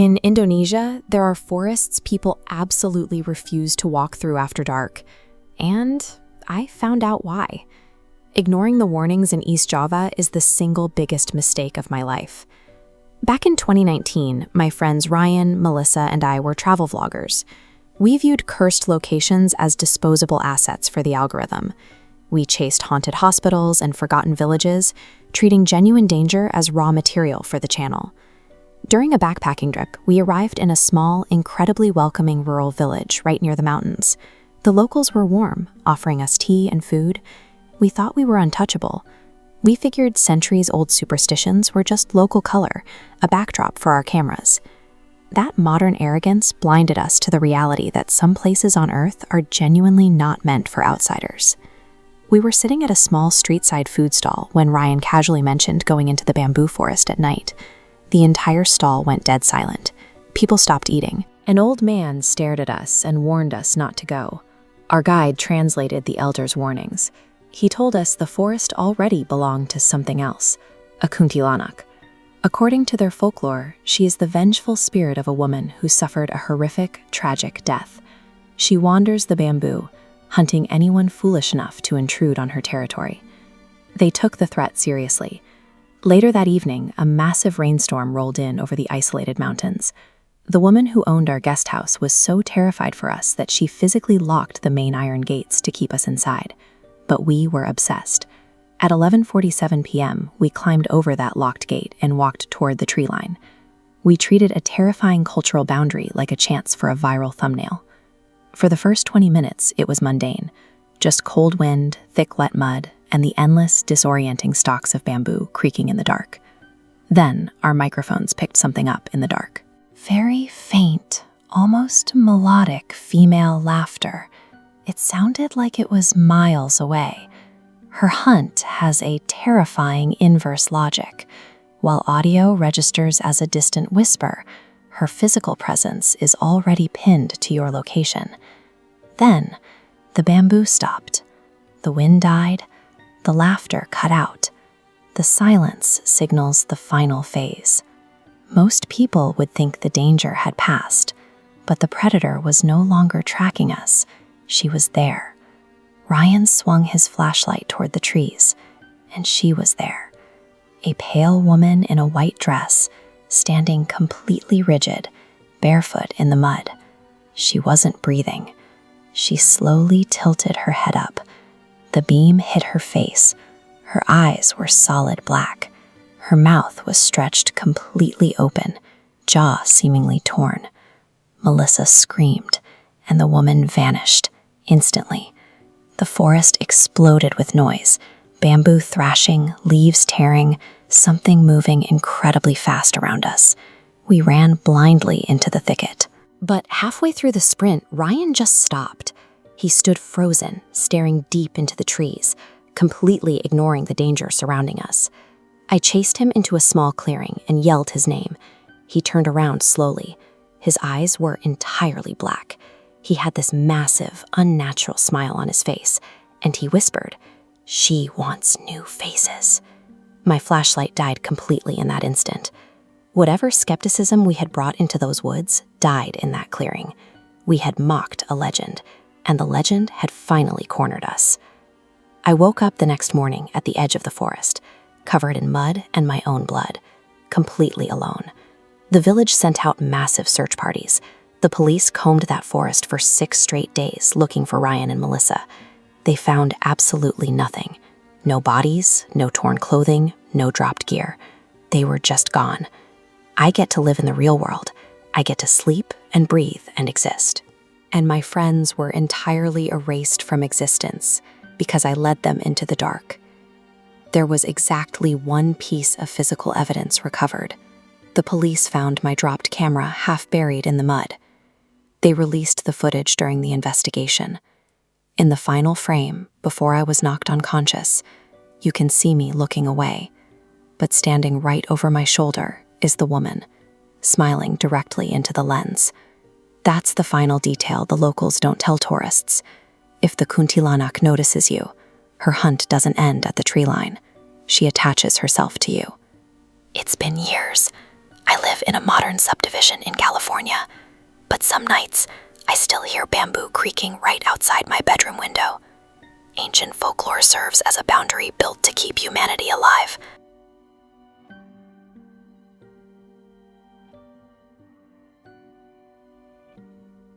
In Indonesia, there are forests people absolutely refuse to walk through after dark. And I found out why. Ignoring the warnings in East Java is the single biggest mistake of my life. Back in 2019, my friends Ryan, Melissa, and I were travel vloggers. We viewed cursed locations as disposable assets for the algorithm. We chased haunted hospitals and forgotten villages, treating genuine danger as raw material for the channel. During a backpacking trip, we arrived in a small, incredibly welcoming rural village right near the mountains. The locals were warm, offering us tea and food. We thought we were untouchable. We figured centuries-old superstitions were just local color, a backdrop for our cameras. That modern arrogance blinded us to the reality that some places on Earth are genuinely not meant for outsiders. We were sitting at a small street-side food stall when Ryan casually mentioned going into the bamboo forest at night. The entire stall went dead silent. People stopped eating. An old man stared at us and warned us not to go. Our guide translated the elder's warnings. He told us the forest already belonged to something else, a Kuntilanak. According to their folklore, she is the vengeful spirit of a woman who suffered a horrific, tragic death. She wanders the bamboo, hunting anyone foolish enough to intrude on her territory. They took the threat seriously. Later that evening, a massive rainstorm rolled in over the isolated mountains. The woman who owned our guest house was so terrified for us that she physically locked the main iron gates to keep us inside. But we were obsessed. At 11:47 p.m., we climbed over that locked gate and walked toward the tree line. We treated a terrifying cultural boundary like a chance for a viral thumbnail. For the first 20 minutes, it was mundane. Just cold wind, thick wet mud, and the endless, disorienting stalks of bamboo creaking in the dark. Then, our microphones picked something up in the dark. Very faint, almost melodic female laughter. It sounded like it was miles away. Her hunt has a terrifying inverse logic. While audio registers as a distant whisper, her physical presence is already pinned to your location. Then, the bamboo stopped. The wind died. The laughter cut out. The silence signals the final phase. Most people would think the danger had passed, but the predator was no longer tracking us. She was there. Ryan swung his flashlight toward the trees, and she was there. A pale woman in a white dress, standing completely rigid, barefoot in the mud. She wasn't breathing. She slowly tilted her head up. The beam hit her face. Her eyes were solid black. Her mouth was stretched completely open, jaw seemingly torn. Melissa screamed, and the woman vanished instantly. The forest exploded with noise, bamboo thrashing, leaves tearing, something moving incredibly fast around us. We ran blindly into the thicket. But halfway through the sprint, Ryan just stopped. He stood frozen, staring deep into the trees, completely ignoring the danger surrounding us. I chased him into a small clearing and yelled his name. He turned around slowly. His eyes were entirely black. He had this massive, unnatural smile on his face, and he whispered, "She wants new faces." My flashlight died completely in that instant. Whatever skepticism we had brought into those woods died in that clearing. We had mocked a legend, and the legend had finally cornered us. I woke up the next morning at the edge of the forest, covered in mud and my own blood, completely alone. The village sent out massive search parties. The police combed that forest for 6 straight days looking for Ryan and Melissa. They found absolutely nothing. No bodies, no torn clothing, no dropped gear. They were just gone. I get to live in the real world. I get to sleep and breathe and exist. And my friends were entirely erased from existence because I led them into the dark. There was exactly one piece of physical evidence recovered. The police found my dropped camera half buried in the mud. They released the footage during the investigation. In the final frame, before I was knocked unconscious, you can see me looking away, but standing right over my shoulder is the woman, smiling directly into the lens. That's the final detail the locals don't tell tourists. If the Kuntilanak notices you, her hunt doesn't end at the tree line. She attaches herself to you. It's been years. I live in a modern subdivision in California, but some nights I still hear bamboo creaking right outside my bedroom window. Ancient folklore serves as a boundary built to keep humanity alive,